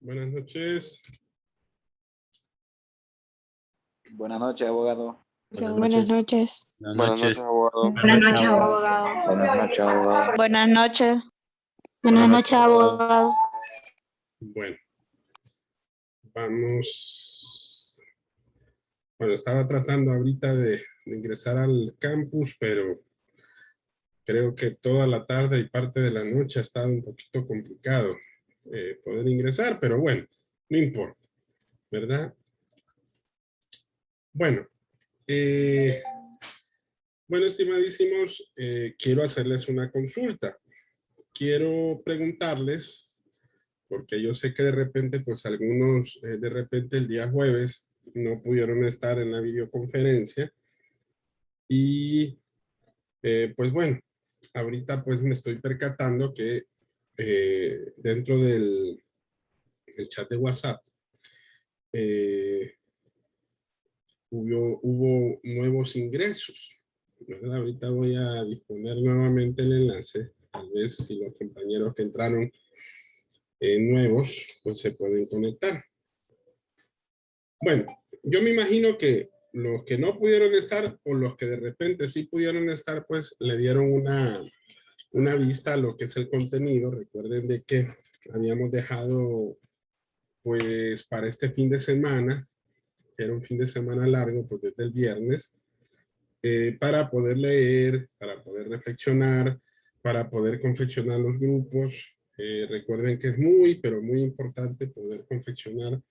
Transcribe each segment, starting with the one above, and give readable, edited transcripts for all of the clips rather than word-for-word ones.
Buenas noches. Buenas noches, abogado. Buenas noches. Buenas noches, abogado. Buenas noches, abogado. Buenas noches, abogado. Buenas noches. Buenas noches, abogado. Bueno, vamos. Bueno, estaba tratando ahorita de ingresar al campus, pero creo que toda la tarde y parte de la noche ha estado un poquito complicado poder ingresar, pero bueno, no importa, ¿verdad? Bueno, estimadísimos, quiero hacerles una consulta. Quiero preguntarles, porque yo sé que de repente, pues algunos, de repente el día jueves no pudieron estar en la videoconferencia y pues bueno, ahorita pues me estoy percatando que dentro del chat de WhatsApp hubo nuevos ingresos, ¿verdad? Ahorita voy a disponer nuevamente el enlace, tal vez si los compañeros que entraron nuevos, pues se pueden conectar. Bueno, yo me imagino que los que no pudieron estar o los que de repente sí pudieron estar, pues le dieron una vista a lo que es el contenido. Recuerden de que habíamos dejado pues para este fin de semana, que era un fin de semana largo, pues desde el viernes, para poder leer, para poder reflexionar, para poder confeccionar los grupos. Recuerden que es muy, pero muy importante poder confeccionar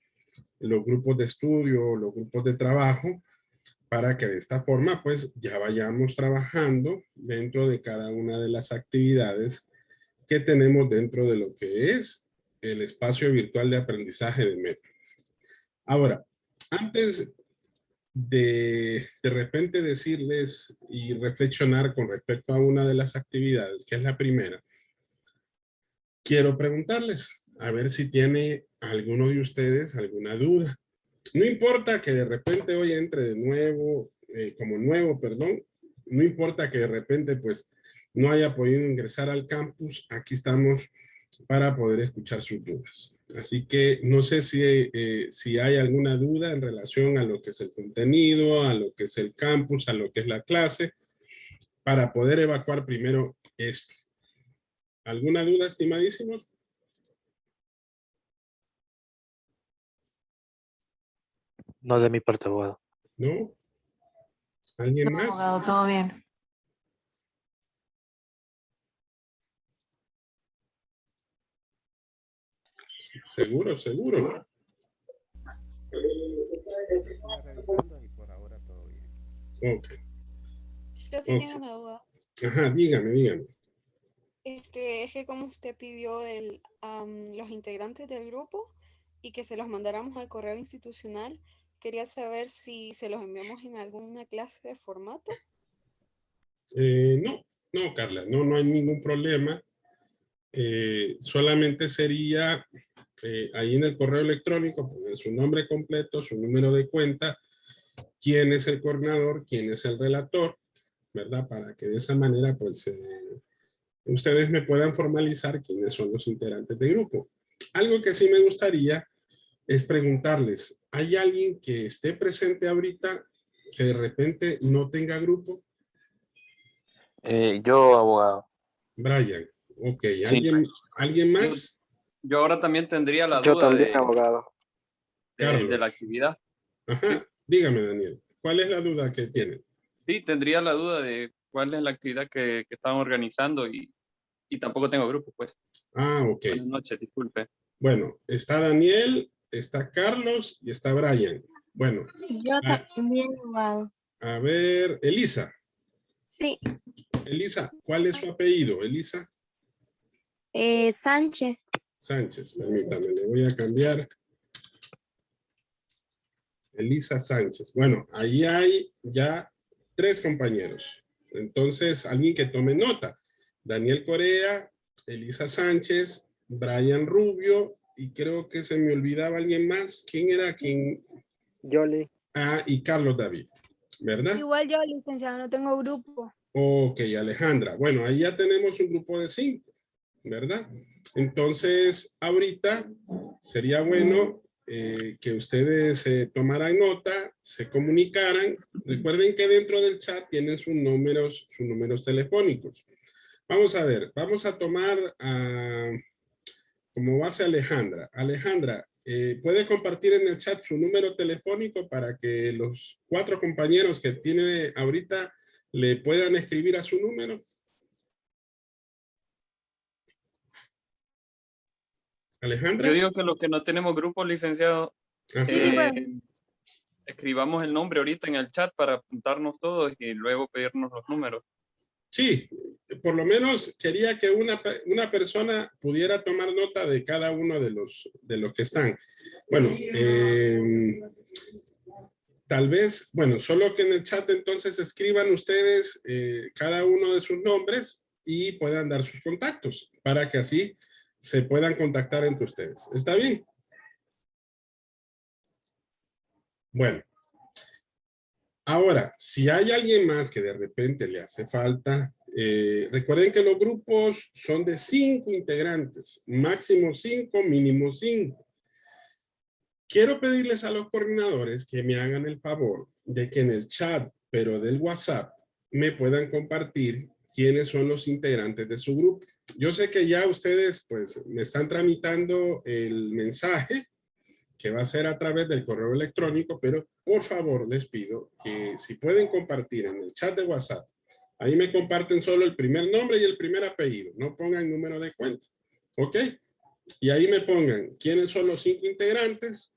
los grupos de estudio, los grupos de trabajo, para que de esta forma pues ya vayamos trabajando dentro de cada una de las actividades que tenemos dentro de lo que es el espacio virtual de aprendizaje de Meta. Ahora, antes de repente decirles y reflexionar con respecto a una de las actividades, que es la primera, quiero preguntarles, a ver si tiene alguno de ustedes alguna duda. No importa que de repente hoy entre de nuevo, como nuevo, perdón, no importa que de repente pues no haya podido ingresar al campus, aquí estamos para poder escuchar sus dudas. Así que no sé si hay alguna duda en relación a lo que es el contenido, a lo que es el campus, a lo que es la clase, para poder evacuar primero esto. ¿Alguna duda, estimadísimos? No de mi parte, abogado. ¿No? ¿Alguien No, más? abogado, todo bien. Seguro, seguro. Ok. Yo sí tengo una duda. Ajá, dígame. Es que como usted pidió los integrantes del grupo y que se los mandáramos al correo institucional, quería saber si se los enviamos en alguna clase de formato. No, Carla, no hay ningún problema. Solamente sería ahí en el correo electrónico poner su nombre completo, su número de cuenta, quién es el coordinador, quién es el relator, ¿verdad? Para que de esa manera, pues, ustedes me puedan formalizar quiénes son los integrantes del grupo. Algo que sí me gustaría es preguntarles, ¿hay alguien que esté presente ahorita que de repente no tenga grupo? Yo, abogado. Brian, ok. Sí. ¿Alguien más? Yo ahora también tendría la Yo duda también, abogado. de Carlos. la actividad. Ajá, Sí. dígame, Daniel, ¿cuál es la duda que tienen? Sí, tendría la duda de cuál es la actividad que estaban organizando y tampoco tengo grupo, pues. Ah, ok. Buenas noches, disculpe. Bueno, está Daniel, está Carlos y está Brian. Bueno. Yo también, abogado. A ver, Elisa. Sí. Elisa, ¿cuál es su apellido, Elisa? Sánchez. Sánchez, permítame, le voy a cambiar. Elisa Sánchez. Bueno, ahí hay ya 3 compañeros. Entonces, alguien que tome nota. Daniel Corea, Elisa Sánchez, Brian Rubio, y creo que se me olvidaba alguien más. ¿Quién era? ¿Quién? Yoli. Ah, y Carlos David, ¿verdad? Igual yo, licenciado, no tengo grupo. Ok, Alejandra. Bueno, ahí ya tenemos un grupo de 5. ¿verdad? Entonces, ahorita sería bueno que ustedes tomaran nota, se comunicaran. Recuerden que dentro del chat tienen sus números telefónicos. Vamos a ver, vamos a tomar como base a Alejandra. Alejandra, ¿puede compartir en el chat su número telefónico para que los 4 compañeros que tiene ahorita le puedan escribir a su número? Alejandra. Yo digo que los que no tenemos grupos, licenciado, escribamos el nombre ahorita en el chat para apuntarnos todos y luego pedirnos los números. Sí, por lo menos quería que una persona pudiera tomar nota de cada uno de los que están. Bueno, tal vez, bueno, solo que en el chat entonces escriban ustedes cada uno de sus nombres y puedan dar sus contactos para que así se puedan contactar entre ustedes. ¿Está bien? Bueno. Ahora, si hay alguien más que de repente le hace falta, recuerden que los grupos son de 5 integrantes, máximo 5, mínimo 5. Quiero pedirles a los coordinadores que me hagan el favor de que en el chat, pero del WhatsApp, me puedan compartir quiénes son los integrantes de su grupo. Yo sé que ya ustedes pues me están tramitando el mensaje que va a ser a través del correo electrónico, pero por favor les pido que si pueden compartir en el chat de WhatsApp, ahí me comparten solo el primer nombre y el primer apellido, no pongan número de cuenta, ¿ok? Y ahí me pongan quiénes son los 5 integrantes,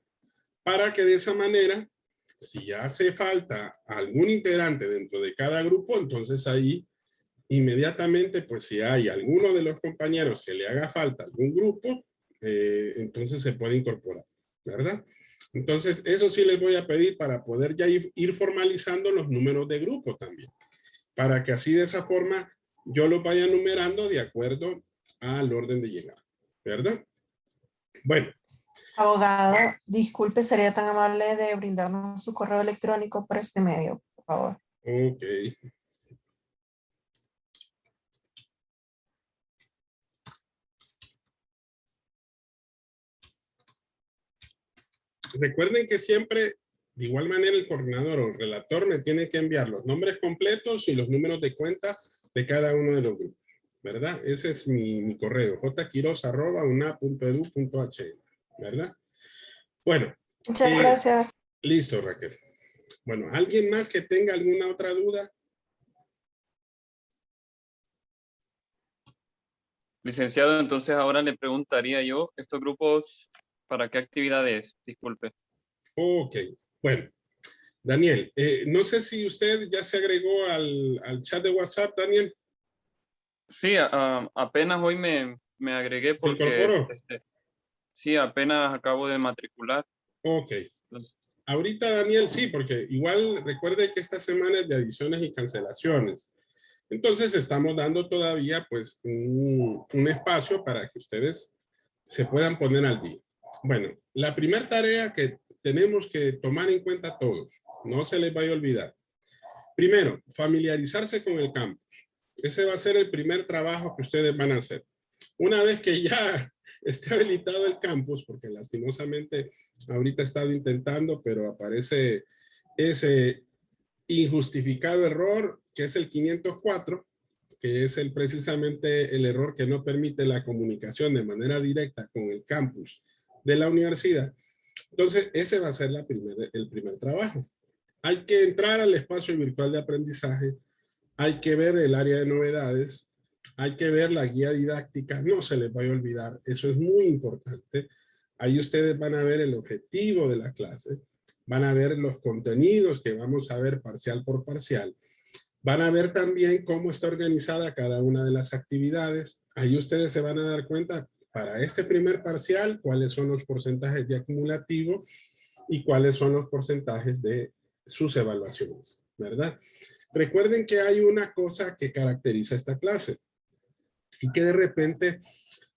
para que de esa manera, si hace falta algún integrante dentro de cada grupo, entonces ahí inmediatamente, pues si hay alguno de los compañeros que le haga falta algún grupo, entonces se puede incorporar, ¿verdad? Entonces, eso sí les voy a pedir para poder ya ir formalizando los números de grupo también, para que así de esa forma yo los vaya numerando de acuerdo al orden de llegada, ¿verdad? Bueno. Abogado, disculpe, sería tan amable de brindarnos su correo electrónico por este medio, por favor. Ok. Recuerden que siempre, de igual manera, el coordinador o el relator me tiene que enviar los nombres completos y los números de cuenta de cada uno de los grupos, ¿verdad? Ese es mi correo, jquiros@una.edu.hl, ¿verdad? Bueno. Muchas gracias. Listo, Raquel. Bueno, ¿alguien más que tenga alguna otra duda? Licenciado, entonces ahora le preguntaría yo, ¿estos grupos para qué actividades? Disculpe. Ok, bueno. Daniel, no sé si usted ya se agregó al chat de WhatsApp, Daniel. Sí, apenas hoy me agregué porque... ¿Se incorporó? Sí, apenas acabo de matricular. Ok. Ahorita, Daniel, sí, porque igual recuerde que esta semana es de adiciones y cancelaciones. Entonces estamos dando todavía pues un espacio para que ustedes se puedan poner al día. Bueno, la primera tarea que tenemos que tomar en cuenta todos, no se les vaya a olvidar. Primero, familiarizarse con el campus. Ese va a ser el primer trabajo que ustedes van a hacer. Una vez que ya esté habilitado el campus, porque lastimosamente ahorita he estado intentando, pero aparece ese injustificado error, que es el 504, que es precisamente el error que no permite la comunicación de manera directa con el campus de la universidad. Entonces, ese va a ser el primer trabajo. Hay que entrar al espacio virtual de aprendizaje, hay que ver el área de novedades, hay que ver la guía didáctica, no se les vaya a olvidar, eso es muy importante. Ahí ustedes van a ver el objetivo de la clase, van a ver los contenidos que vamos a ver parcial por parcial, van a ver también cómo está organizada cada una de las actividades. Ahí ustedes se van a dar cuenta para este primer parcial cuáles son los porcentajes de acumulativo y cuáles son los porcentajes de sus evaluaciones, ¿verdad? Recuerden que hay una cosa que caracteriza esta clase y que de repente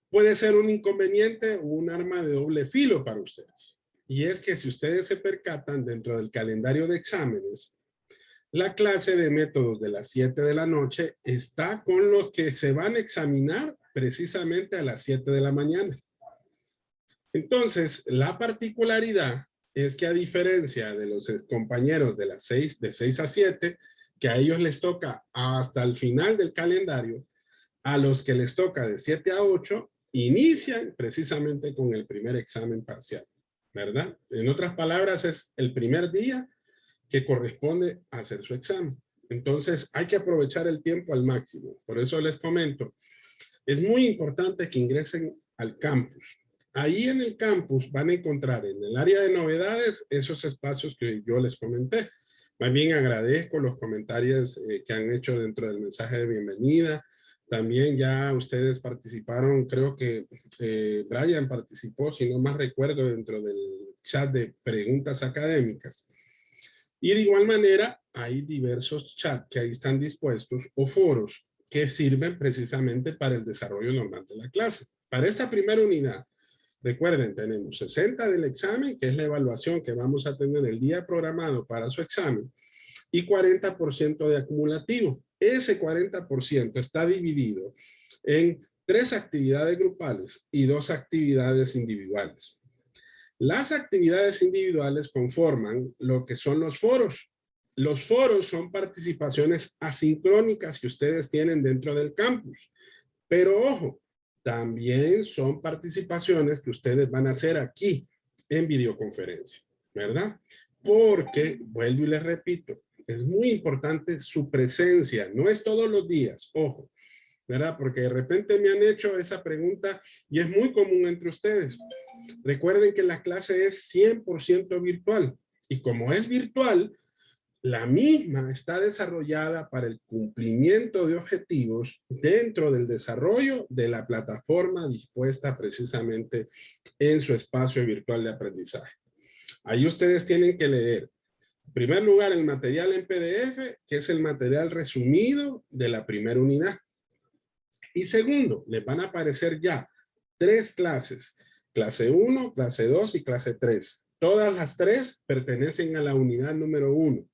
puede ser un inconveniente o un arma de doble filo para ustedes. Y es que si ustedes se percatan dentro del calendario de exámenes, La clase de métodos de las 7 de la noche está con los que se van a examinar precisamente a las 7 de la mañana. Entonces, la particularidad es que a diferencia de los compañeros de las 6, de 6 a 7, que a ellos les toca hasta el final del calendario, a los que les toca de 7 a 8, inician precisamente con el primer examen parcial, ¿verdad? En otras palabras, es el primer día que corresponde a hacer su examen. Entonces, hay que aprovechar el tiempo al máximo. Por eso les comento, es muy importante que ingresen al campus. Ahí en el campus van a encontrar en el área de novedades esos espacios que yo les comenté. También agradezco los comentarios que han hecho dentro del mensaje de bienvenida. También ya ustedes participaron, creo que Brian participó, si no más recuerdo, dentro del chat de preguntas académicas. Y de igual manera, hay diversos chats que ahí están dispuestos o foros que sirven precisamente para el desarrollo normal de la clase. Para esta primera unidad, recuerden, tenemos 60 del examen, que es la evaluación que vamos a tener el día programado para su examen, y 40% de acumulativo. Ese 40% está dividido en 3 actividades grupales y 2 actividades individuales. Las actividades individuales conforman lo que son los foros. Los foros son participaciones asincrónicas que ustedes tienen dentro del campus. Pero ojo, también son participaciones que ustedes van a hacer aquí en videoconferencia, ¿verdad? Porque, vuelvo y les repito, es muy importante su presencia. No es todos los días, ojo, ¿verdad? Porque de repente me han hecho esa pregunta y es muy común entre ustedes. Recuerden que la clase es 100% virtual y como es virtual, la misma está desarrollada para el cumplimiento de objetivos dentro del desarrollo de la plataforma dispuesta precisamente en su espacio virtual de aprendizaje. Ahí ustedes tienen que leer, en primer lugar, el material en PDF, que es el material resumido de la primera unidad. Y segundo, les van a aparecer ya 3 clases. Clase 1, clase 2 y clase 3. Todas las 3 pertenecen a la unidad número 1.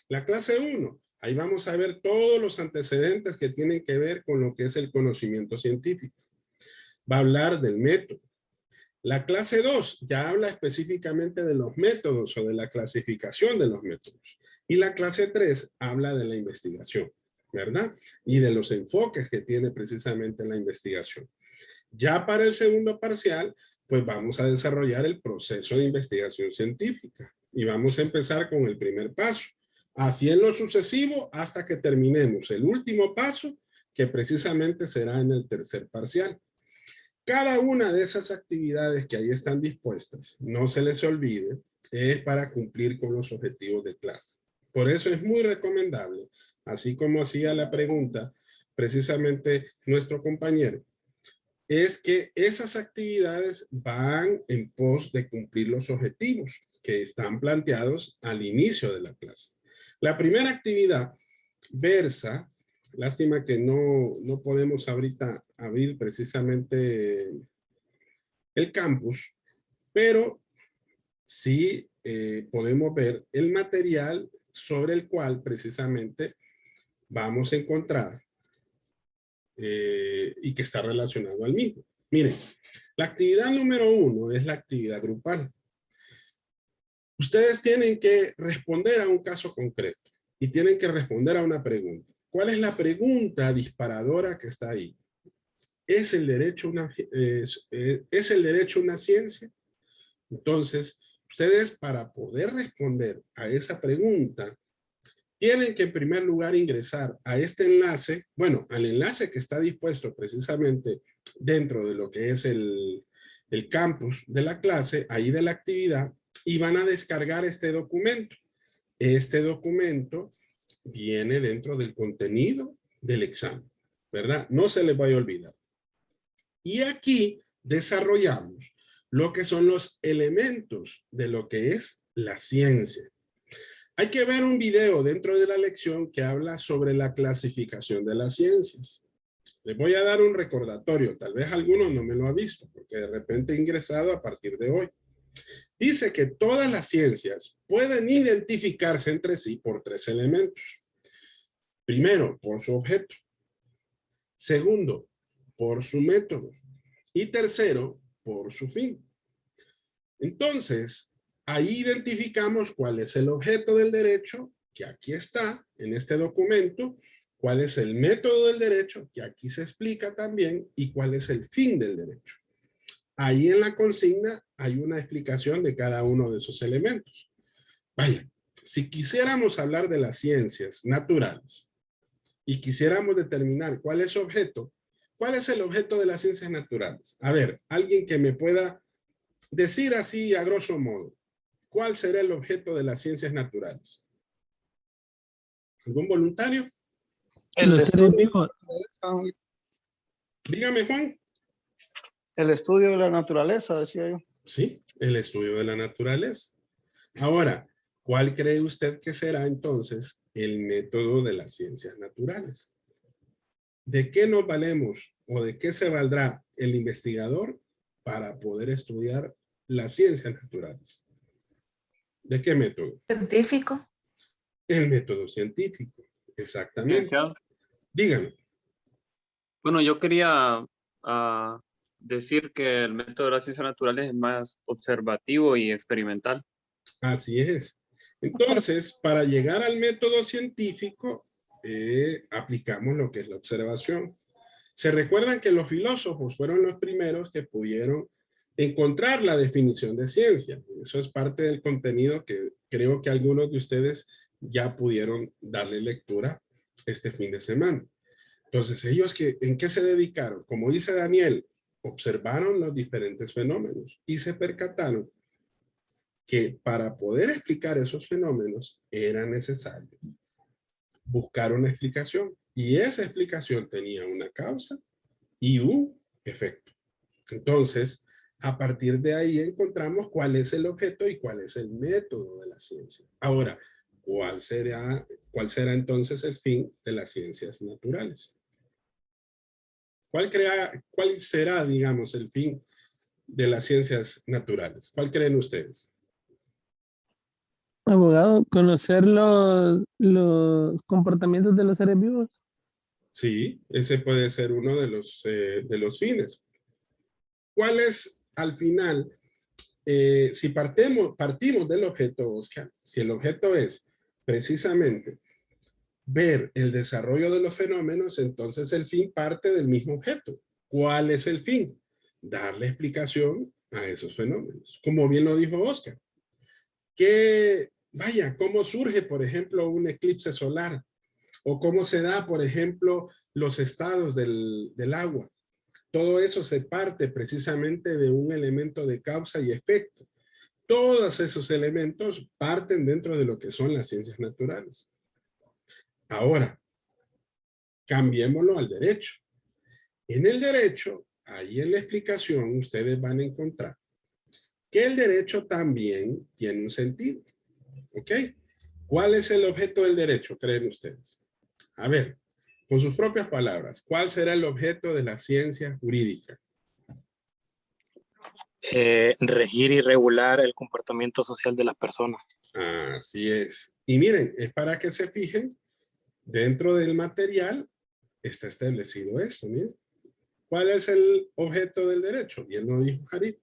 La clase 1, ahí vamos a ver todos los antecedentes que tienen que ver con lo que es el conocimiento científico. Va a hablar del método. La clase 2 ya habla específicamente de los métodos o de la clasificación de los métodos. Y la clase 3 habla de la investigación, ¿verdad? Y de los enfoques que tiene precisamente la investigación. Ya para el segundo parcial, pues vamos a desarrollar el proceso de investigación científica. Y vamos a empezar con el primer paso. Así en lo sucesivo hasta que terminemos el último paso, que precisamente será en el tercer parcial. Cada una de esas actividades que ahí están dispuestas, no se les olvide, es para cumplir con los objetivos de clase. Por eso es muy recomendable, así como hacía la pregunta precisamente nuestro compañero, es que esas actividades van en pos de cumplir los objetivos que están planteados al inicio de la clase. La primera actividad versa, lástima que no podemos ahorita abrir precisamente el campus, pero sí podemos ver el material sobre el cual precisamente vamos a encontrar y que está relacionado al mismo. Miren, la actividad número 1 es la actividad grupal. Ustedes tienen que responder a un caso concreto y tienen que responder a una pregunta. ¿Cuál es la pregunta disparadora que está ahí? ¿Es el derecho una ciencia? Entonces, ustedes para poder responder a esa pregunta, tienen que en primer lugar ingresar a este enlace, bueno, al enlace que está dispuesto precisamente dentro de lo que es el campus de la clase, ahí de la actividad, y van a descargar este documento. Este documento viene dentro del contenido del examen, ¿verdad? No se les vaya a olvidar. Y aquí desarrollamos lo que son los elementos de lo que es la ciencia. Hay que ver un video dentro de la lección que habla sobre la clasificación de las ciencias. Les voy a dar un recordatorio, tal vez alguno no me lo ha visto, porque de repente he ingresado a partir de hoy. Dice que todas las ciencias pueden identificarse entre sí por 3 elementos. Primero, por su objeto. Segundo, por su método. Y tercero, por su fin. Entonces, ahí identificamos cuál es el objeto del derecho, que aquí está, en este documento, cuál es el método del derecho, que aquí se explica también, y cuál es el fin del derecho. Ahí en la consigna hay una explicación de cada uno de esos elementos. Vaya, si quisiéramos hablar de las ciencias naturales y quisiéramos determinar cuál es su objeto, ¿cuál es el objeto de las ciencias naturales? A ver, alguien que me pueda decir así a grosso modo, ¿cuál será el objeto de las ciencias naturales? ¿Algún voluntario? Los seres vivos. Dígame, Juan. El estudio de la naturaleza, decía yo. Sí, el estudio de la naturaleza. Ahora, ¿cuál cree usted que será entonces el método de las ciencias naturales? ¿De qué nos valemos o de qué se valdrá el investigador para poder estudiar las ciencias naturales? ¿De qué método? Científico. El método científico, exactamente. Licenciado. Dígame. Bueno, yo quería decir que el método de las ciencias naturales es más observativo y experimental. Así es. Entonces, para llegar al método científico, aplicamos lo que es la observación. Se recuerdan que los filósofos fueron los primeros que pudieron encontrar la definición de ciencia. Eso es parte del contenido que creo que algunos de ustedes ya pudieron darle lectura este fin de semana. Entonces, ellos ¿en qué se dedicaron? Como dice Daniel, observaron los diferentes fenómenos y se percataron que para poder explicar esos fenómenos era necesario buscar una explicación. Y esa explicación tenía una causa y un efecto. Entonces, a partir de ahí encontramos cuál es el objeto y cuál es el método de la ciencia. Ahora, ¿cuál será entonces el fin de las ciencias naturales? ¿Cuál será, digamos, el fin de las ciencias naturales? ¿Cuál creen ustedes? Abogado, conocer los comportamientos de los seres vivos. Sí, ese puede ser uno de los fines. ¿Cuál es, al final, si partimos del objeto, Oscar, si el objeto es precisamente ver el desarrollo de los fenómenos, entonces el fin parte del mismo objeto. ¿Cuál es el fin? Darle explicación a esos fenómenos. Como bien lo dijo Oscar. ¿Cómo surge, por ejemplo, un eclipse solar? O cómo se da, por ejemplo, los estados del agua. Todo eso se parte precisamente de un elemento de causa y efecto. Todos esos elementos parten dentro de lo que son las ciencias naturales. Ahora, cambiémoslo al derecho. En el derecho, ahí en la explicación, ustedes van a encontrar que el derecho también tiene un sentido. ¿Ok? ¿Cuál es el objeto del derecho, creen ustedes? A ver, con sus propias palabras, ¿cuál será el objeto de la ciencia jurídica? Regir y regular el comportamiento social de las personas. Así es. Y miren, es para que se fijen, dentro del material está establecido esto, miren. ¿Cuál es el objeto del derecho? Bien lo dijo Jarit.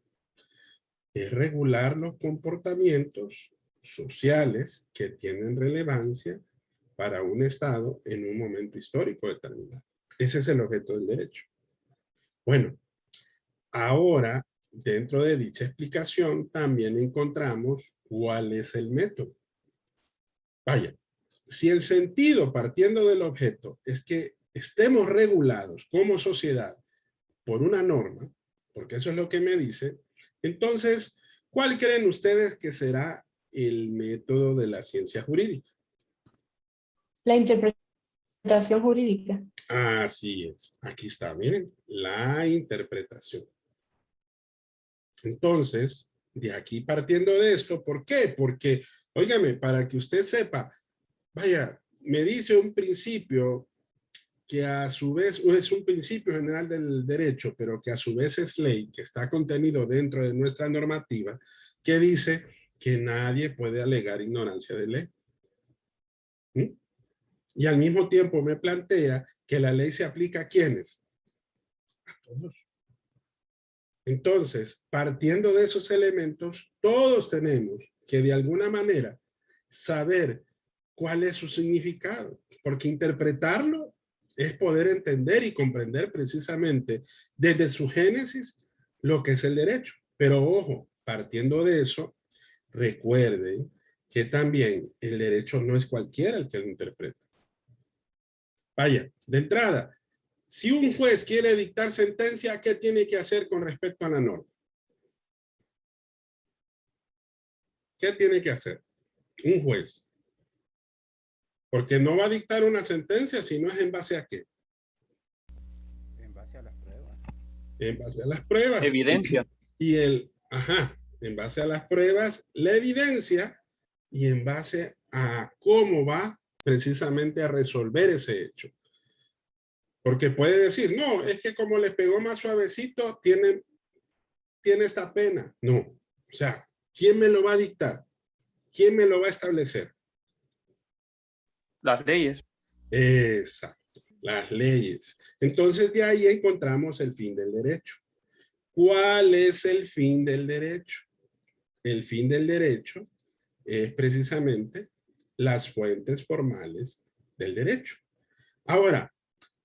Es regular los comportamientos sociales que tienen relevancia para un Estado en un momento histórico determinado. Ese es el objeto del derecho. Bueno, ahora, dentro de dicha explicación, también encontramos cuál es el método. Vaya, si el sentido, partiendo del objeto, es que estemos regulados como sociedad por una norma, porque eso es lo que me dice, entonces, ¿cuál creen ustedes que será el método de la ciencia jurídica? La interpretación jurídica. Así es. Aquí está, miren, la interpretación. Entonces, de aquí partiendo de esto, ¿por qué? Porque, óigame, para que usted sepa, vaya, me dice un principio que a su vez es un principio general del derecho, pero que a su vez es ley, que está contenido dentro de nuestra normativa, que dice que nadie puede alegar ignorancia de ley. ¿Mm? Y al mismo tiempo me plantea que la ley se aplica a ¿quiénes? A todos. Entonces, partiendo de esos elementos, todos tenemos que de alguna manera saber cuál es su significado, porque interpretarlo es poder entender y comprender precisamente desde su génesis lo que es el derecho. Pero ojo, partiendo de eso, recuerden que también el derecho no es cualquiera el que lo interpreta. Vaya, de entrada, si un juez quiere dictar sentencia, ¿qué tiene que hacer con respecto a la norma? ¿Qué tiene que hacer un juez? Porque no va a dictar una sentencia si no es en base a qué. En base a las pruebas. En base a las pruebas. Evidencia. Y en base a las pruebas, la evidencia y en base a cómo va precisamente a resolver ese hecho. Porque puede decir, no, es que como le pegó más suavecito, tiene esta pena. No, o sea, ¿quién me lo va a dictar? ¿Quién me lo va a establecer? Las leyes. Exacto, las leyes. Entonces de ahí encontramos el fin del derecho. ¿Cuál es el fin del derecho? El fin del derecho es precisamente las fuentes formales del derecho. Ahora,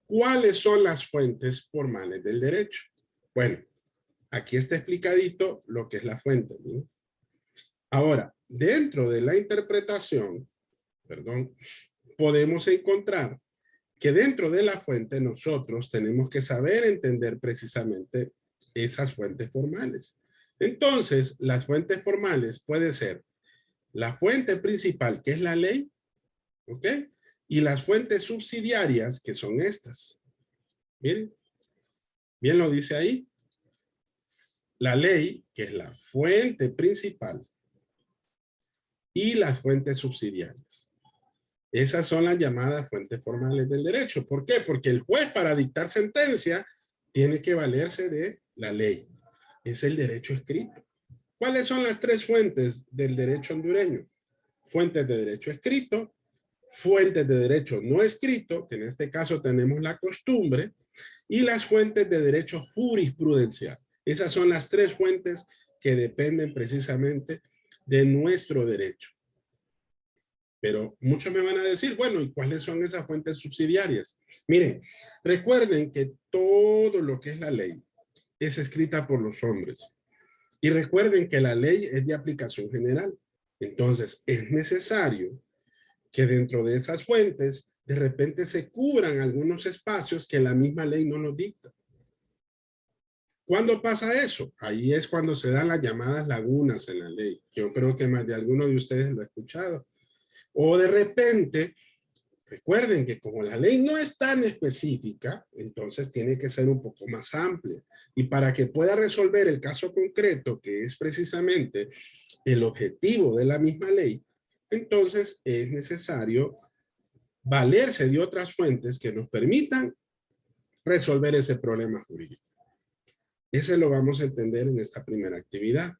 ¿cuáles son las fuentes formales del derecho? Bueno, aquí está explicadito lo que es la fuente, ¿no? Ahora, dentro de la interpretación, podemos encontrar que dentro de la fuente nosotros tenemos que saber entender precisamente esas fuentes formales. Entonces, las fuentes formales puede ser la fuente principal, que es la ley, ¿ok? Y las fuentes subsidiarias, que son estas. Miren, bien lo dice ahí. La ley, que es la fuente principal, y las fuentes subsidiarias. Esas son las llamadas fuentes formales del derecho. ¿Por qué? Porque el juez para dictar sentencia tiene que valerse de la ley. Es el derecho escrito. ¿Cuáles son las tres fuentes del derecho hondureño? Fuentes de derecho escrito, fuentes de derecho no escrito, que en este caso tenemos la costumbre, y las fuentes de derecho jurisprudencial. Esas son las tres fuentes que dependen precisamente de nuestro derecho. Pero muchos me van a decir, bueno, ¿y cuáles son esas fuentes subsidiarias? Miren, recuerden que todo lo que es la ley es escrita por los hombres. Y recuerden que la ley es de aplicación general. Entonces, es necesario que dentro de esas fuentes, de repente se cubran algunos espacios que la misma ley no nos dicta. ¿Cuándo pasa eso? Ahí es cuando se dan las llamadas lagunas en la ley. Yo creo que más de alguno de ustedes lo ha escuchado. O de repente, recuerden que como la ley no es tan específica, entonces tiene que ser un poco más amplia. Y para que pueda resolver el caso concreto, que es precisamente el objetivo de la misma ley, entonces es necesario valerse de otras fuentes que nos permitan resolver ese problema jurídico. Ese lo vamos a entender en esta primera actividad.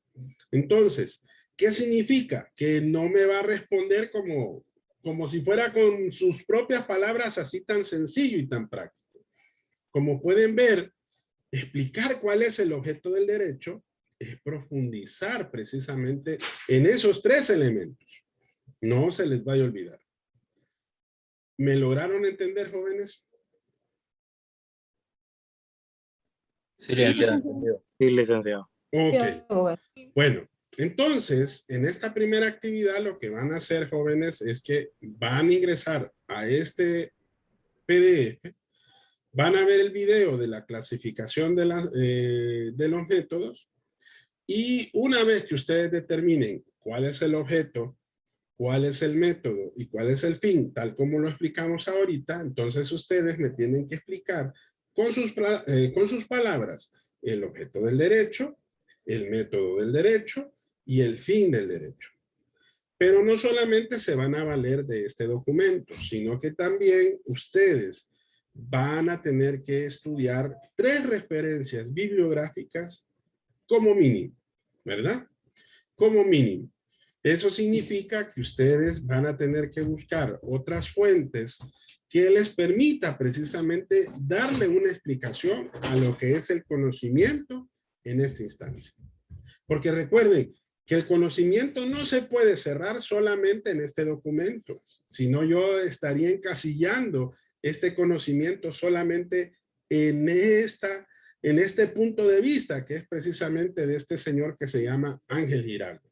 Entonces, ¿qué significa? Que no me va a responder como si fuera con sus propias palabras, así tan sencillo y tan práctico. Como pueden ver, explicar cuál es el objeto del derecho es profundizar precisamente en esos tres elementos. No se les vaya a olvidar. ¿Me lograron entender, jóvenes? Sí, licenciado. Sí, licenciado. Ok. Bueno, entonces, en esta primera actividad lo que van a hacer, jóvenes, es que van a ingresar a este PDF, van a ver el video de la clasificación de los métodos, y una vez que ustedes determinen cuál es el objeto, cuál es el método y cuál es el fin, tal como lo explicamos ahorita, entonces ustedes me tienen que explicar con sus palabras el objeto del derecho, el método del derecho y el fin del derecho. Pero no solamente se van a valer de este documento, sino que también ustedes van a tener que estudiar 3 referencias bibliográficas como mínimo, ¿verdad? como mínimo. Eso significa que ustedes van a tener que buscar otras fuentes que les permita precisamente darle una explicación a lo que es el conocimiento en esta instancia. Porque recuerden que el conocimiento no se puede cerrar solamente en este documento, sino yo estaría encasillando este conocimiento solamente en este punto de vista, que es precisamente de este señor que se llama Ángel Giraldo,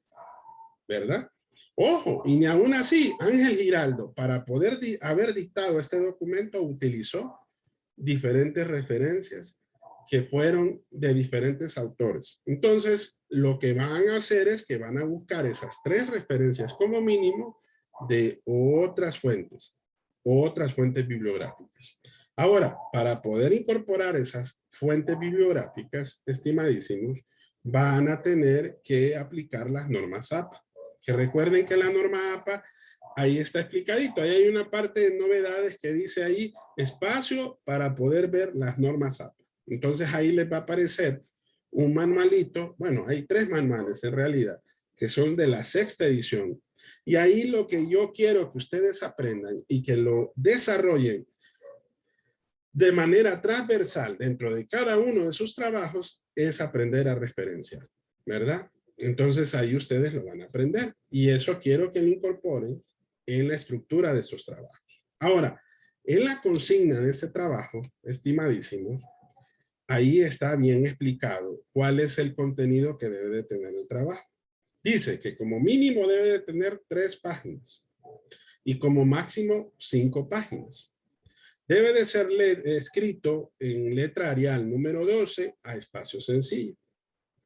¿verdad? Ojo, y ni aún así, Ángel Giraldo, para poder haber dictado este documento, utilizó diferentes referencias que fueron de diferentes autores. Entonces, lo que van a hacer es que van a buscar esas 3 referencias como mínimo de otras fuentes bibliográficas. Ahora, para poder incorporar esas fuentes bibliográficas, estimadísimos, van a tener que aplicar las normas APA. Que recuerden que la norma APA, ahí está explicadito. Ahí hay una parte de novedades que dice ahí, espacio para poder ver las normas APA. Entonces ahí les va a aparecer un manualito. Bueno, hay 3 manuales en realidad, que son de la 6ª edición. Y ahí lo que yo quiero que ustedes aprendan y que lo desarrollen de manera transversal dentro de cada uno de sus trabajos es aprender a referenciar, ¿verdad? Entonces ahí ustedes lo van a aprender y eso quiero que lo incorporen en la estructura de estos trabajos. Ahora, en la consigna de este trabajo, estimadísimos, ahí está bien explicado cuál es el contenido que debe de tener el trabajo. Dice que como mínimo debe de tener 3 páginas y como máximo 5 páginas. Debe de ser escrito en letra Arial número 12 a espacio sencillo.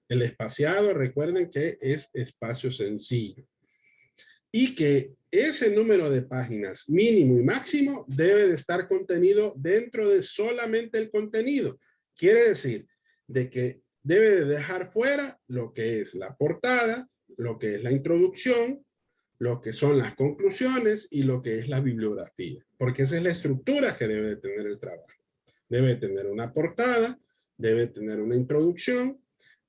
El espaciado, recuerden que es espacio sencillo. Y que ese número de páginas mínimo y máximo debe de estar contenido dentro de solamente el contenido. Quiere decir de que debe de dejar fuera lo que es la portada, lo que es la introducción, lo que son las conclusiones y lo que es la bibliografía. Porque esa es la estructura que debe de tener el trabajo. Debe tener una portada, debe tener una introducción,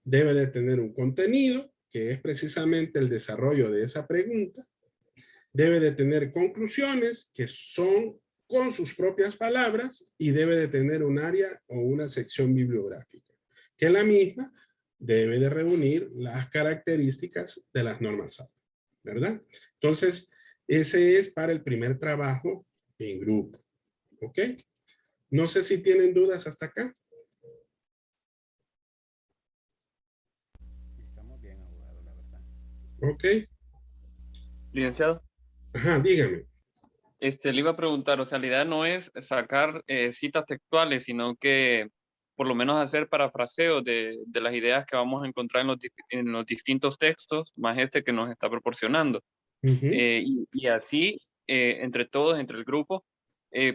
debe de tener un contenido, que es precisamente el desarrollo de esa pregunta. Debe de tener conclusiones, que son con sus propias palabras, y debe de tener un área o una sección bibliográfica, que la misma debe de reunir las características de las normas APA, ¿verdad? Entonces, ese es para el primer trabajo en grupo, ¿ok? No sé si tienen dudas hasta acá. Estamos bien, abogado, la verdad. Ok. Licenciado, Ajá, dígame. le iba a preguntar, o sea, la idea no es sacar citas textuales, sino que por lo menos hacer parafraseos de las ideas que vamos a encontrar en los distintos textos, más este que nos está proporcionando. Y así, entre todos, entre el grupo,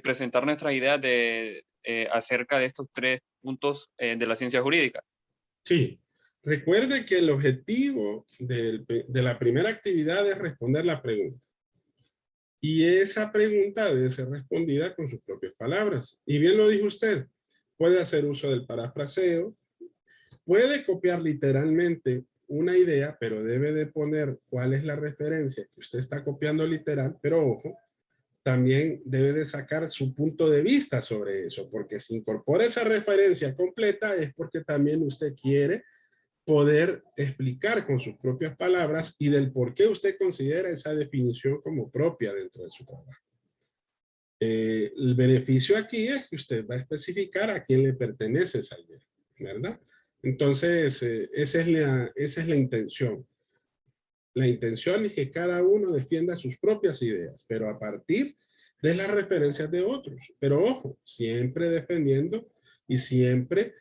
presentar nuestras ideas acerca de estos 3 puntos de la ciencia jurídica. Sí. Recuerde que el objetivo de la primera actividad es responder la pregunta. Y esa pregunta debe ser respondida con sus propias palabras. Y bien lo dijo usted, puede hacer uso del parafraseo, puede copiar literalmente una idea, pero debe de poner cuál es la referencia que usted está copiando literal, pero ojo, también debe de sacar su punto de vista sobre eso, porque si incorpora esa referencia completa es porque también usted quiere poder explicar con sus propias palabras y del por qué usted considera esa definición como propia dentro de su trabajo. El beneficio aquí es que usted va a especificar a quién le pertenece esa idea, ¿verdad? Entonces, esa es la intención. La intención es que cada uno defienda sus propias ideas, pero a partir de las referencias de otros. Pero ojo, siempre defendiendo y siempre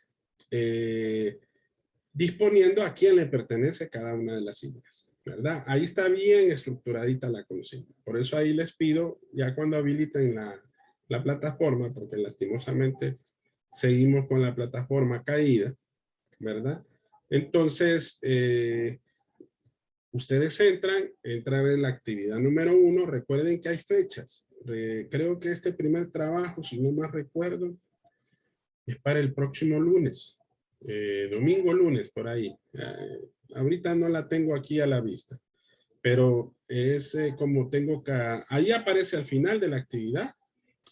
disponiendo a quién le pertenece cada una de las ideas, ¿verdad? Ahí está bien estructuradita la consigna. Por eso ahí les pido, ya cuando habiliten la plataforma, porque lastimosamente seguimos con la plataforma caída, ¿verdad? Entonces, ustedes entran en la actividad número 1. Recuerden que hay fechas. Creo que este primer trabajo, si no más recuerdo, es para el próximo lunes. domingo, lunes, por ahí. Ahorita no la tengo aquí a la vista, pero es como tengo que, ahí aparece al final de la actividad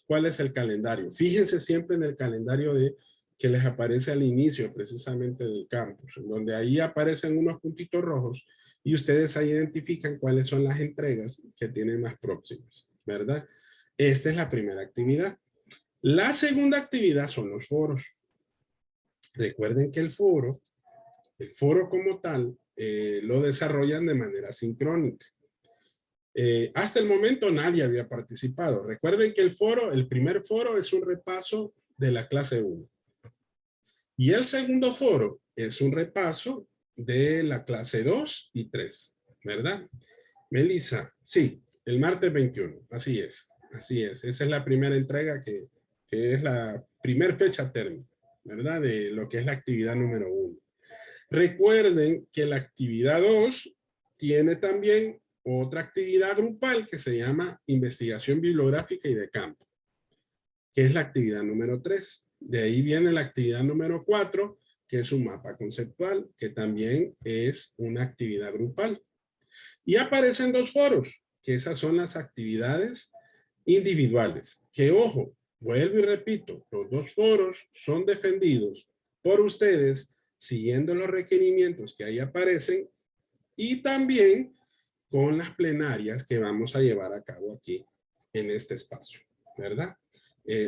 cuál es el calendario. Fíjense siempre en el calendario que les aparece al inicio precisamente del campus, en donde ahí aparecen unos puntitos rojos y ustedes ahí identifican cuáles son las entregas que tienen más próximas, ¿verdad? Esta es la primera actividad. La segunda actividad son los foros. Recuerden que el foro como tal, lo desarrollan de manera sincrónica. Hasta el momento nadie había participado. Recuerden que el primer foro es un repaso de la clase 1. Y el segundo foro es un repaso de la clase 2 y 3, ¿verdad? Melissa, sí, el martes 21, así es. Esa es la primera entrega que es la primera fecha término, ¿verdad? De lo que es la actividad número 1. Recuerden que la actividad 2 tiene también otra actividad grupal que se llama investigación bibliográfica y de campo, que es la actividad número 3. De ahí viene la actividad número 4, que es un mapa conceptual, que también es una actividad grupal. Y aparecen 2 foros, que esas son las actividades individuales. Que ojo, vuelvo y repito, los 2 foros son defendidos por ustedes siguiendo los requerimientos que ahí aparecen y también con las plenarias que vamos a llevar a cabo aquí en este espacio, ¿verdad?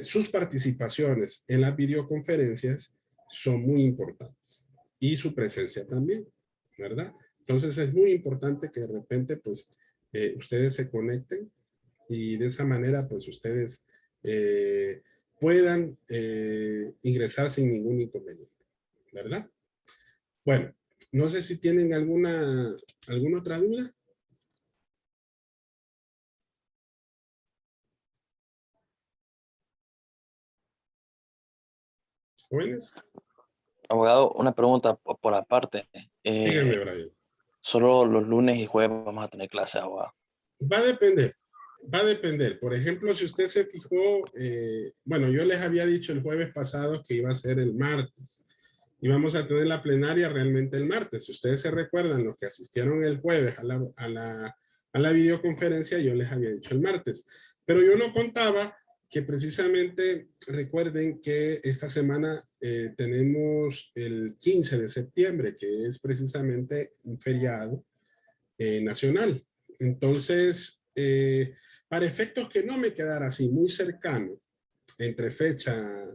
Sus participaciones en las videoconferencias son muy importantes y su presencia también, ¿verdad? Entonces es muy importante que de repente pues ustedes se conecten y de esa manera pues ustedes puedan ingresar sin ningún inconveniente, ¿verdad? Bueno, no sé si tienen alguna otra duda. ¿Jóvenes? Abogado, una pregunta por aparte. Díganme, Brian. Solo los lunes y jueves vamos a tener clases, abogado. Va a depender. Por ejemplo, si usted se fijó, bueno, yo les había dicho el jueves pasado que iba a ser el martes. Y vamos a tener la plenaria realmente el martes. Si ustedes se recuerdan, los que asistieron el jueves a la videoconferencia, yo les había dicho el martes. Pero yo no contaba que precisamente recuerden que esta semana tenemos el 15 de septiembre, que es precisamente un feriado nacional. Entonces, para efectos que no me quedara así muy cercano entre fecha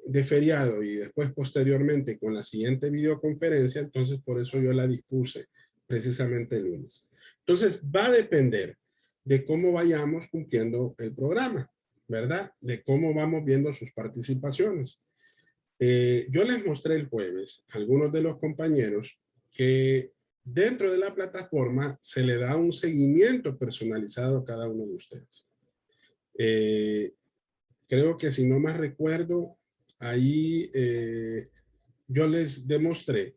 de feriado y después posteriormente con la siguiente videoconferencia, entonces por eso yo la dispuse precisamente el lunes. Entonces va a depender de cómo vayamos cumpliendo el programa, ¿verdad? De cómo vamos viendo sus participaciones. Yo les mostré el jueves a algunos de los compañeros que dentro de la plataforma se le da un seguimiento personalizado a cada uno de ustedes. Creo que si no más recuerdo, ahí yo les demostré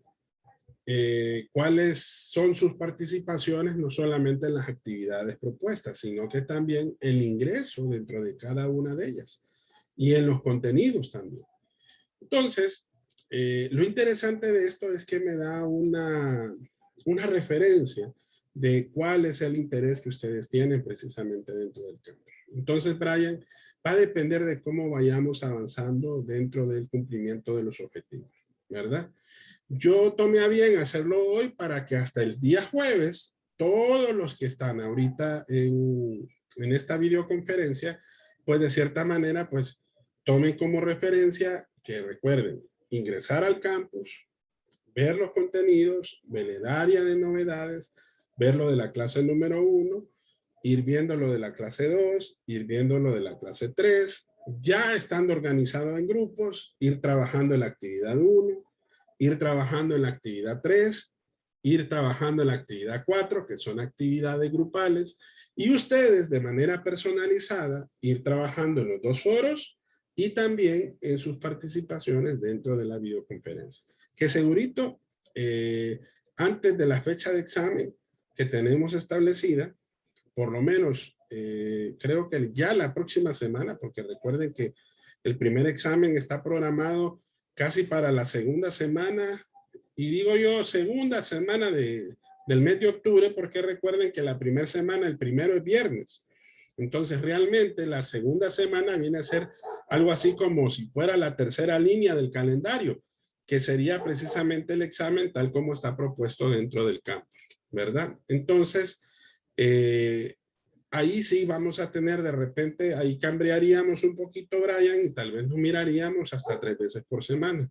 cuáles son sus participaciones, no solamente en las actividades propuestas, sino que también el ingreso dentro de cada una de ellas y en los contenidos también. Entonces, lo interesante de esto es que me da una referencia de cuál es el interés que ustedes tienen precisamente dentro del campo. Entonces, Brian, va a depender de cómo vayamos avanzando dentro del cumplimiento de los objetivos, ¿verdad? Yo tomé a bien hacerlo hoy para que hasta el día jueves, todos los que están ahorita en esta videoconferencia, pues de cierta manera, pues tomen como referencia que recuerden ingresar al campus, ver los contenidos, ver el área de novedades, ver lo de la clase número 1, ir viendo lo de la clase 2, ir viendo lo de la clase 3, ya estando organizado en grupos, ir trabajando en la actividad 1, ir trabajando en la actividad 3, ir trabajando en la actividad 4, que son actividades grupales, y ustedes de manera personalizada ir trabajando en los 2 foros y también en sus participaciones dentro de la videoconferencia. Que segurito, antes de la fecha de examen que tenemos establecida, por lo menos creo que ya la próxima semana, porque recuerden que el primer examen está programado casi para la segunda semana, y digo yo segunda semana del mes de octubre, porque recuerden que la primera semana, el primero es viernes. Entonces realmente la segunda semana viene a ser algo así como si fuera la tercera línea del calendario, que sería precisamente el examen tal como está propuesto dentro del campus, ¿verdad? Entonces, ahí sí vamos a tener de repente, ahí cambiaríamos un poquito, Brian, y tal vez nos miraríamos hasta 3 veces por semana,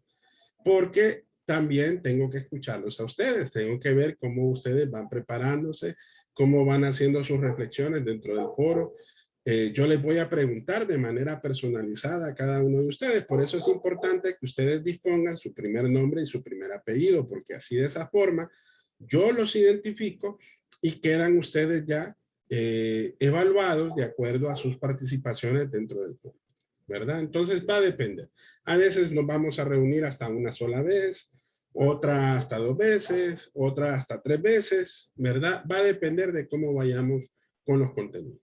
porque también tengo que escucharlos a ustedes, tengo que ver cómo ustedes van preparándose, cómo van haciendo sus reflexiones dentro del foro. Yo les voy a preguntar de manera personalizada a cada uno de ustedes, por eso es importante que ustedes dispongan su primer nombre y su primer apellido, porque así de esa forma yo los identifico y quedan ustedes ya evaluados de acuerdo a sus participaciones dentro del foro, ¿verdad? Entonces va a depender. A veces nos vamos a reunir hasta una sola vez, otra hasta 2 veces, otra hasta 3 veces, ¿verdad? Va a depender de cómo vayamos con los contenidos.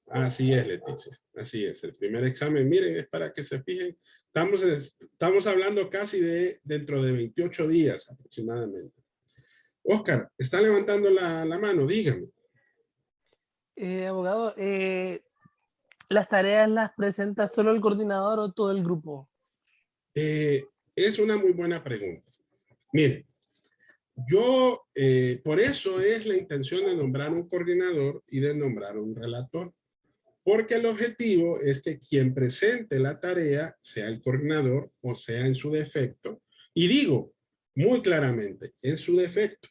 Así es, Leticia, así es. El primer examen, miren, es para que se fijen. Estamos hablando casi de dentro de 28 días aproximadamente. Oscar, está levantando la mano, dígame. Abogado, ¿las tareas las presenta solo el coordinador o todo el grupo? Es una muy buena pregunta. Miren, yo, por eso es la intención de nombrar un coordinador y de nombrar un relator. Porque el objetivo es que quien presente la tarea, sea el coordinador o sea en su defecto, y digo muy claramente, en su defecto.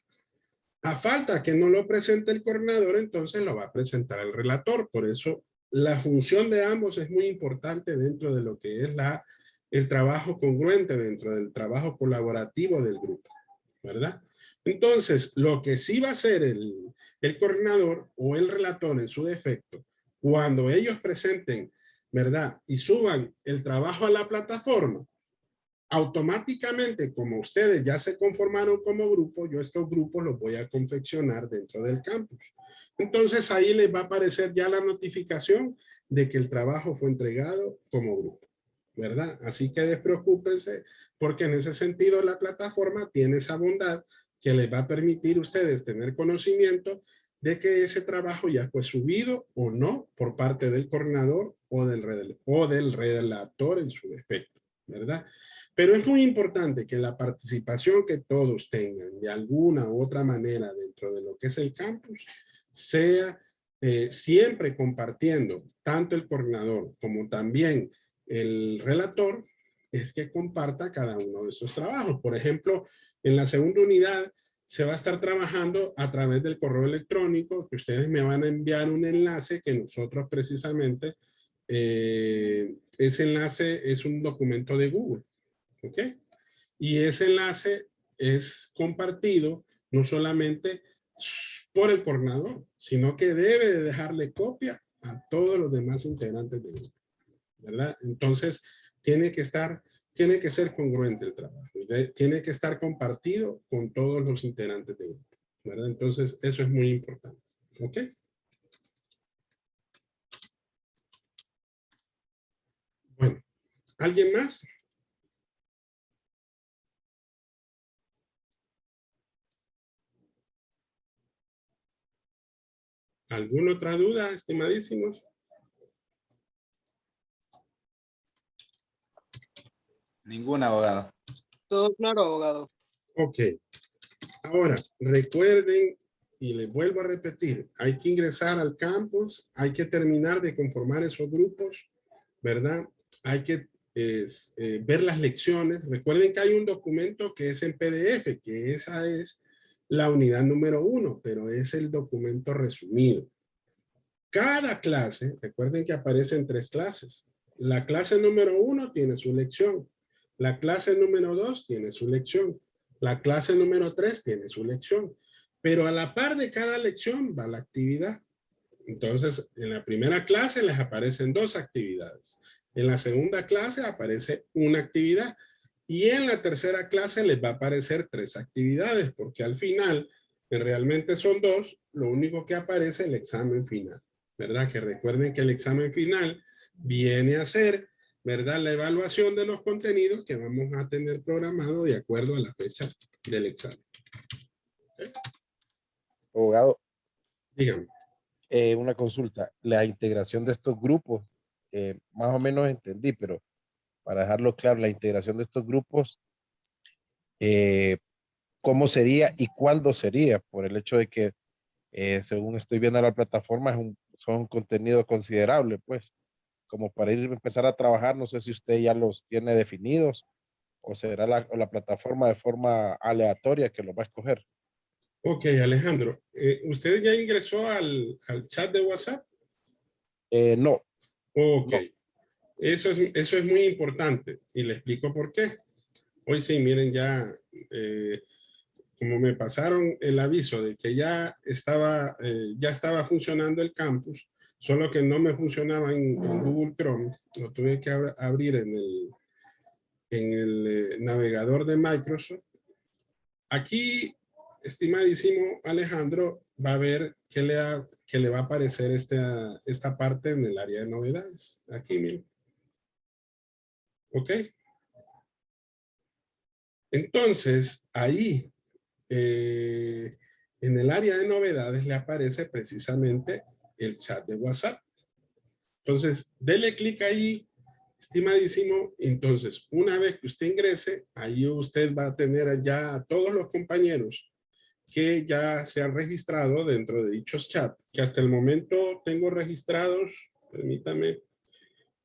A falta que no lo presente el coordinador, entonces lo va a presentar el relator. Por eso la función de ambos es muy importante dentro de lo que es el trabajo congruente, dentro del trabajo colaborativo del grupo, ¿verdad? Entonces, lo que sí va a hacer el coordinador o el relator en su defecto, cuando ellos presenten, ¿verdad? Y suban el trabajo a la plataforma, automáticamente, como ustedes ya se conformaron como grupo, yo estos grupos los voy a confeccionar dentro del campus. Entonces ahí les va a aparecer ya la notificación de que el trabajo fue entregado como grupo, ¿verdad? Así que despreocúpense, porque en ese sentido la plataforma tiene esa bondad que les va a permitir a ustedes tener conocimiento de que ese trabajo ya fue subido o no por parte del coordinador o del relator en su defecto, ¿verdad? Pero es muy importante que la participación que todos tengan de alguna u otra manera dentro de lo que es el campus sea siempre compartiendo tanto el coordinador como también el relator, es que comparta cada uno de esos trabajos. Por ejemplo, en la segunda unidad se va a estar trabajando a través del correo electrónico, que ustedes me van a enviar un enlace que nosotros precisamente, ese enlace es un documento de Google, ¿ok? Y ese enlace es compartido no solamente por el coordinador, sino que debe de dejarle copia a todos los demás integrantes del grupo, ¿verdad? Entonces, tiene que ser congruente el trabajo, tiene que estar compartido con todos los integrantes del grupo, ¿verdad? Entonces, eso es muy importante, ¿ok? Bueno, ¿alguien más? ¿Alguna otra duda, estimadísimos? Ninguna, abogado. Todo claro, abogado. Ok. Ahora, recuerden, y les vuelvo a repetir, hay que ingresar al campus, hay que terminar de conformar esos grupos, ¿verdad? Hay que ver las lecciones. Recuerden que hay un documento que es en PDF, que esa es la unidad número 1, pero es el documento resumido. Cada clase, recuerden que aparecen 3 clases. La clase número 1 tiene su lección. La clase número 2 tiene su lección. La clase número 3 tiene su lección. Pero a la par de cada lección va la actividad. Entonces, en la primera clase les aparecen 2 actividades. En la segunda clase aparece una actividad. Y en la tercera clase les va a aparecer 3 actividades, porque al final, realmente son 2, lo único que aparece es el examen final, ¿verdad? Que recuerden que el examen final viene a ser ¿verdad? La evaluación de los contenidos que vamos a tener programado de acuerdo a la fecha del examen. Abogado, Dígame. una consulta. La integración de estos grupos, más o menos entendí, pero para dejarlo claro, la integración de estos grupos, ¿cómo sería y cuándo sería? Por el hecho de que, según estoy viendo la plataforma, son contenido considerable, pues, como para ir a empezar a trabajar. No sé si usted ya los tiene definidos o será la plataforma de forma aleatoria que los va a escoger. Ok, Alejandro, ¿usted ya ingresó al chat de WhatsApp? No. Ok, no. Eso es muy importante y le explico por qué. Hoy sí, miren, ya como me pasaron el aviso de que ya estaba funcionando el campus, solo que no me funcionaba en Google Chrome, lo tuve que abrir en el navegador de Microsoft. Aquí, estimadísimo Alejandro, va a ver que le va a aparecer esta parte en el área de novedades. Aquí, miren. ¿Ok? Entonces, ahí, en el área de novedades le aparece precisamente el chat de WhatsApp. Entonces, dele clic ahí, estimadísimo. Entonces, una vez que usted ingrese, ahí usted va a tener ya a todos los compañeros que ya se han registrado dentro de dichos chats, que hasta el momento tengo registrados, permítame,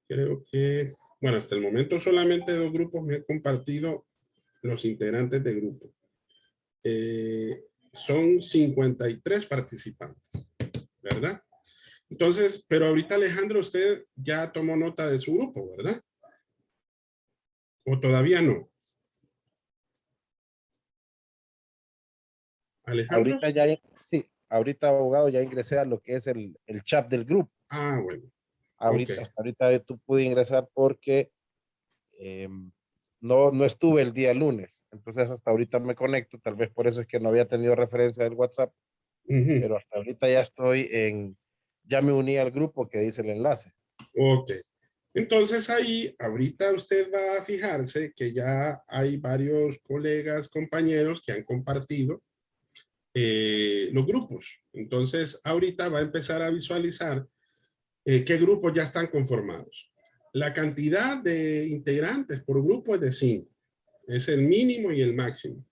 creo que, bueno, hasta el momento solamente 2 grupos me he compartido los integrantes de grupo. Son 53 participantes, ¿verdad? Entonces, pero ahorita Alejandro, usted ya tomó nota de su grupo, ¿verdad? ¿O todavía no? Alejandro. Ahorita ya, sí, ahorita, abogado, ya ingresé a lo que es el chat del grupo. Ah, bueno. Ahorita, Okay. hasta ahorita tú pude ingresar porque no estuve el día lunes. Entonces hasta ahorita me conecto, tal vez por eso es que no había tenido referencia del WhatsApp, pero hasta ahorita ya estoy ya me uní al grupo que dice el enlace. Ok. Entonces ahí, ahorita usted va a fijarse que ya hay varios colegas, compañeros que han compartido los grupos. Entonces ahorita va a empezar a visualizar qué grupos ya están conformados. La cantidad de integrantes por grupo es de 5. Es el mínimo y el máximo.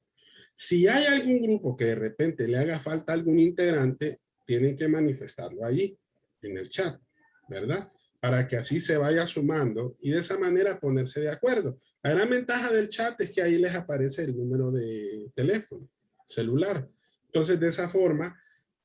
Si hay algún grupo que de repente le haga falta algún integrante, tienen que manifestarlo ahí, en el chat, ¿verdad? Para que así se vaya sumando y de esa manera ponerse de acuerdo. La gran ventaja del chat es que ahí les aparece el número de teléfono celular. Entonces, de esa forma,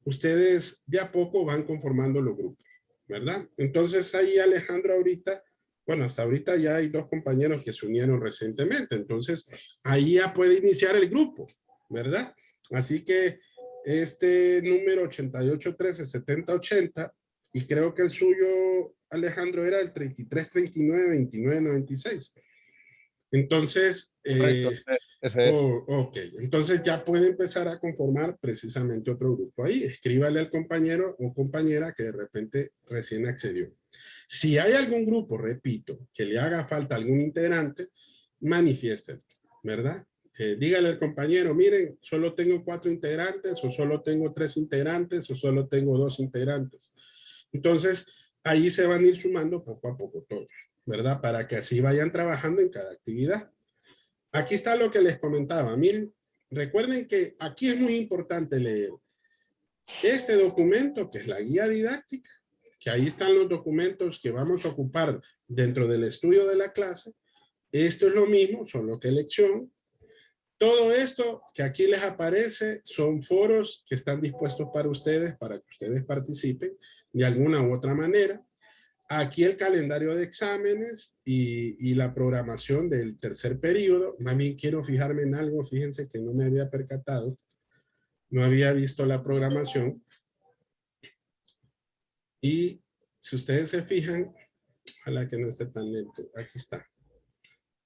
ustedes de a poco van conformando los grupos, ¿verdad? Entonces, ahí Alejandro ahorita, bueno, hasta ahorita ya hay 2 compañeros que se unieron recientemente. Entonces, ahí ya puede iniciar el grupo, ¿verdad? Así que este número 8813-7080, y creo que el suyo, Alejandro, era el 3339-2996. Entonces, ese es. Ok, entonces ya puede empezar a conformar precisamente otro grupo ahí. Escríbale al compañero o compañera que de repente recién accedió. Si hay algún grupo, repito, que le haga falta algún integrante, manifiéstelo, ¿verdad? Dígale al compañero, miren, solo tengo 4 integrantes, o solo tengo 3 integrantes, o solo tengo 2 integrantes. Entonces, ahí se van a ir sumando poco a poco todos, ¿verdad? Para que así vayan trabajando en cada actividad. Aquí está lo que les comentaba. Miren, recuerden que aquí es muy importante leer este documento, que es la guía didáctica, que ahí están los documentos que vamos a ocupar dentro del estudio de la clase. Esto es lo mismo, solo que lección. Todo esto que aquí les aparece son foros que están dispuestos para ustedes participen de alguna u otra manera. Aquí el calendario de exámenes y la programación del tercer periodo. Más bien quiero fijarme en algo, fíjense que no me había percatado. No había visto la programación. Y si ustedes se fijan, ojalá que no esté tan lento. Aquí está.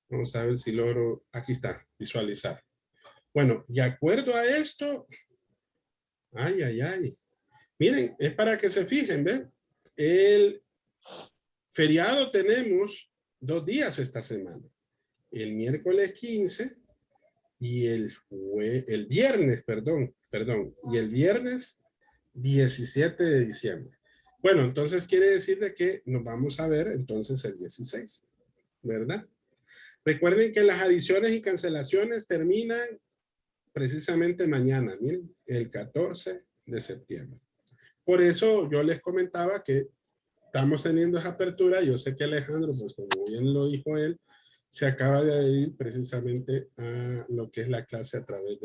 Vamos a ver si logro, aquí está, visualizar. Bueno, de acuerdo a esto, ay, ay, ay. Miren, es para que se fijen, ¿ven? El feriado tenemos 2 días esta semana. El miércoles 15 y el viernes, perdón, y el viernes 17 de diciembre. Bueno, entonces quiere decir de que nos vamos a ver entonces el 16, ¿verdad? Recuerden que las adiciones y cancelaciones terminan precisamente mañana, miren, el 14 de septiembre. Por eso yo les comentaba que estamos teniendo esa apertura. Yo sé que Alejandro, pues como bien lo dijo él, se acaba de adherir precisamente a lo que es la clase a través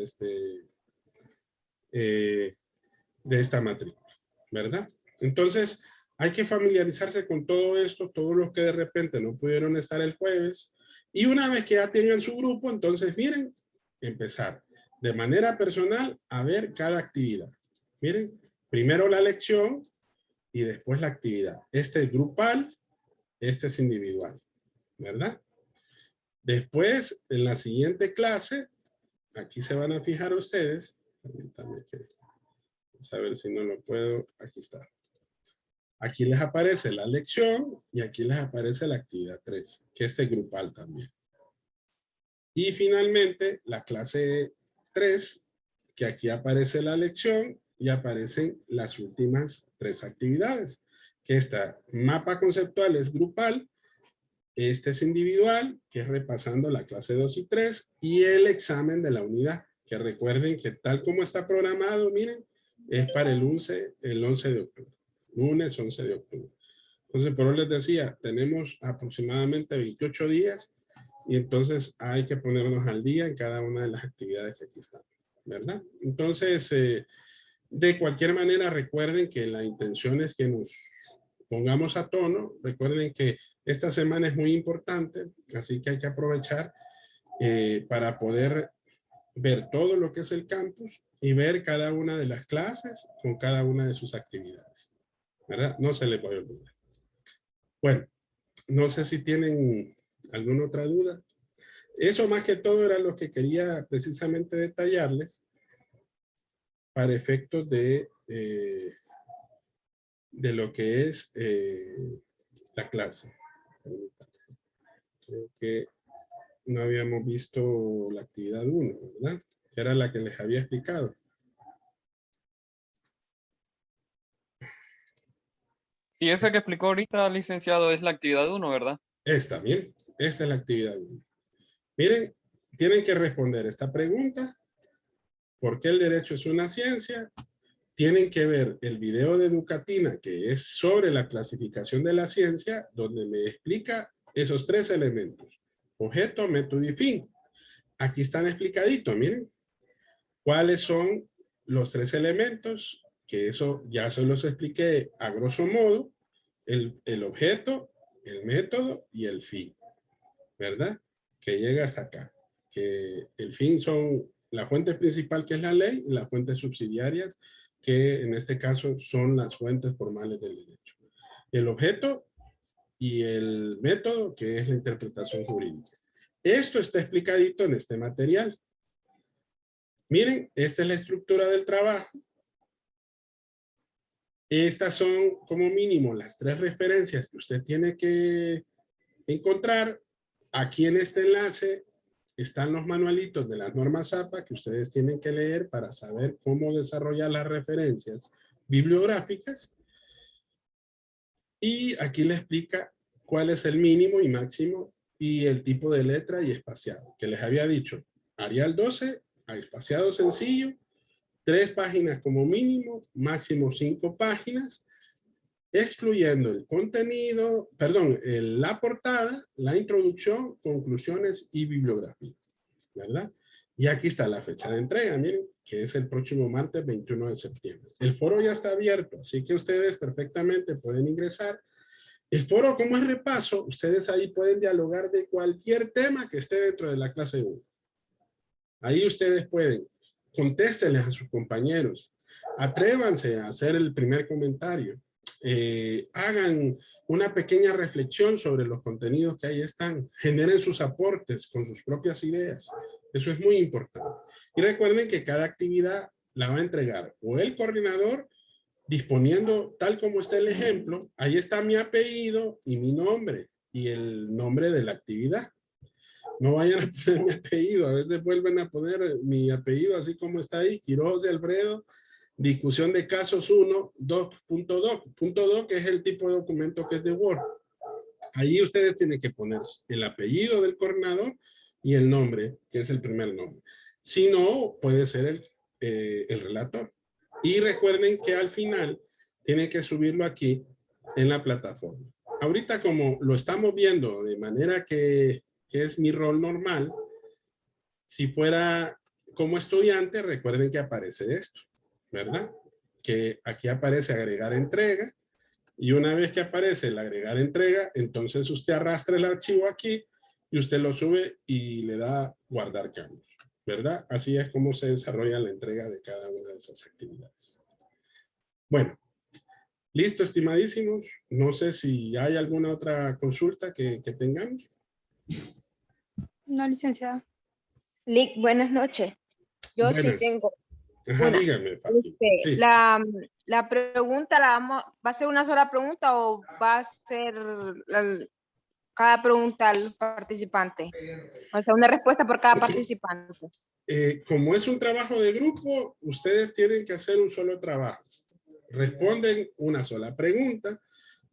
de esta matrícula, ¿verdad? Entonces, hay que familiarizarse con todo esto, todos los que de repente no pudieron estar el jueves, y una vez que ya tengan su grupo, entonces miren, empezar de manera personal a ver cada actividad. Miren, primero la lección y después la actividad. Este es grupal, este es individual, ¿verdad? Después, en la siguiente clase, aquí se van a fijar ustedes. Permítanme que, vamos a ver si no lo puedo, aquí está. Aquí les aparece la lección y aquí les aparece la actividad 3, que este es grupal también. Y finalmente, la clase 3, que aquí aparece la lección y aparecen las últimas 3 actividades. Que esta mapa conceptual es grupal, este es individual, que es repasando la clase 2 y 3, y el examen de la unidad, que recuerden que tal como está programado, miren, es para el 11 de octubre. Lunes 11 de octubre. Entonces, por eso les decía, tenemos aproximadamente 28 días y entonces hay que ponernos al día en cada una de las actividades que aquí están, ¿verdad? Entonces, de cualquier manera, recuerden que la intención es que nos pongamos a tono. Recuerden que esta semana es muy importante, así que hay que aprovechar para poder ver todo lo que es el campus y ver cada una de las clases con cada una de sus actividades. ¿Verdad? No se les puede olvidar. Bueno, no sé si tienen alguna otra duda. Eso más que todo era lo que quería precisamente detallarles para efectos de lo que es la clase. Creo que no habíamos visto la actividad 1, ¿verdad? Era la que les había explicado. Sí, esa que explicó ahorita, licenciado, es la actividad 1, ¿verdad? Esta, bien. Esta es la actividad 1. Miren, tienen que responder esta pregunta. ¿Por qué el derecho es una ciencia? Tienen que ver el video de Educatina, que es sobre la clasificación de la ciencia, donde me explica esos 3 elementos. Objeto, método y fin. Aquí están explicaditos, miren. ¿Cuáles son los 3 elementos? Que eso ya se los expliqué a grosso modo. El objeto, el método y el fin. ¿Verdad? Que llega hasta acá. Que el fin son la fuente principal, que es la ley, y las fuentes subsidiarias, que en este caso son las fuentes formales del derecho. El objeto y el método, que es la interpretación jurídica. Esto está explicadito en este material. Miren, esta es la estructura del trabajo. Estas son como mínimo las 3 referencias que usted tiene que encontrar. Aquí en este enlace están los manualitos de las normas APA que ustedes tienen que leer para saber cómo desarrollar las referencias bibliográficas. Y aquí le explica cuál es el mínimo y máximo y el tipo de letra y espaciado. Que les había dicho, Arial 12, a espaciado sencillo, 3 páginas como mínimo, máximo 5 páginas, excluyendo el contenido, perdón, la portada, la introducción, conclusiones y bibliografía, ¿verdad? Y aquí está la fecha de entrega, miren, que es el próximo martes 21 de septiembre. El foro ya está abierto, así que ustedes perfectamente pueden ingresar. El foro, como es repaso, ustedes ahí pueden dialogar de cualquier tema que esté dentro de la clase 1. Ahí ustedes pueden, contéstenles a sus compañeros, atrévanse a hacer el primer comentario, hagan una pequeña reflexión sobre los contenidos que ahí están, generen sus aportes con sus propias ideas. Eso es muy importante. Y recuerden que cada actividad la va a entregar o el coordinador, disponiendo tal como está el ejemplo, ahí está mi apellido y mi nombre. y el nombre de la actividad. No vayan a poner mi apellido, a veces vuelven a poner mi apellido así como está ahí, Quiroz José Alfredo, discusión de casos 1, punto doc, que es el tipo de documento que es de Word. Ahí ustedes tienen que poner el apellido del coordinador y el nombre, que es el primer nombre. Si no, puede ser el relator. Y recuerden que al final tienen que subirlo aquí en la plataforma. Ahorita como lo estamos viendo de manera que es mi rol normal, si fuera como estudiante, recuerden que aparece esto, ¿verdad? Que aquí aparece agregar entrega, y una vez que aparece el agregar entrega, entonces usted arrastra el archivo aquí y usted lo sube y le da guardar cambios, ¿verdad? Así es como se desarrolla la entrega de cada una de esas actividades. Bueno, listo, estimadísimos. No sé si hay alguna otra consulta que tengamos. No, licenciada. Lic, buenas noches. Yo sí Buenas. tengo Ajá, una. dígame, Fátima. Sí. La pregunta, ¿va a ser una sola pregunta o va a ser cada pregunta al participante? O sea, una respuesta por cada participante. Como es un trabajo de grupo, ustedes tienen que hacer un solo trabajo. Responden una sola pregunta,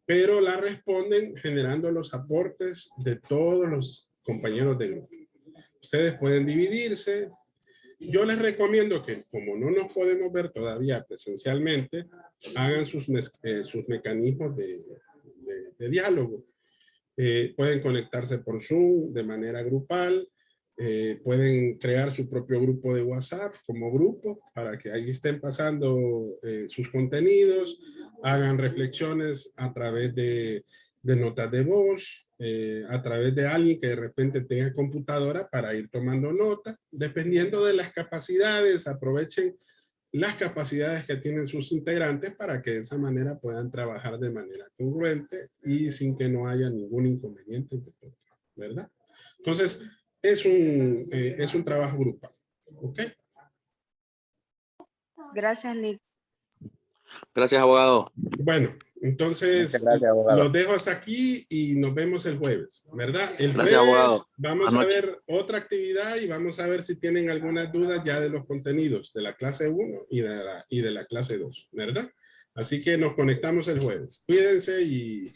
pero la responden generando los aportes de todos los compañeros de grupo. Ustedes pueden dividirse. Yo les recomiendo que, como no nos podemos ver todavía presencialmente, hagan sus mecanismos de diálogo. Pueden conectarse por Zoom de manera grupal. Pueden crear su propio grupo de WhatsApp como grupo para que ahí estén pasando sus contenidos, hagan reflexiones a través de notas de voz, a través de alguien que de repente tenga computadora para ir tomando nota. Dependiendo de las capacidades, aprovechen las capacidades que tienen sus integrantes para que de esa manera puedan trabajar de manera congruente y sin que no haya ningún inconveniente, ¿verdad? Entonces, es un trabajo grupal, ¿ok? Gracias, Lic. Gracias, abogado. Bueno, entonces Muchas gracias, abogado. los dejo hasta aquí y nos vemos el jueves, ¿verdad? El Gracias, jueves abogado. vamos Buenas a noches. ver otra actividad y vamos a ver si tienen algunas dudas ya de los contenidos de la clase 1 y de la clase 2, ¿verdad? Así que nos conectamos el jueves. Cuídense y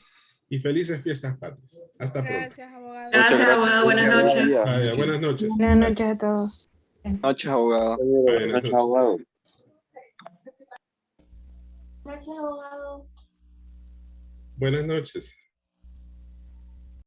felices fiestas patrias. Hasta pronto. Gracias, abogado. Gracias, abogado. Buenas noches. Buenas noches. Buenas noches a todos. Noches, abogado. Buenas noches. abogado. Gracias, abogado. Buenas noches.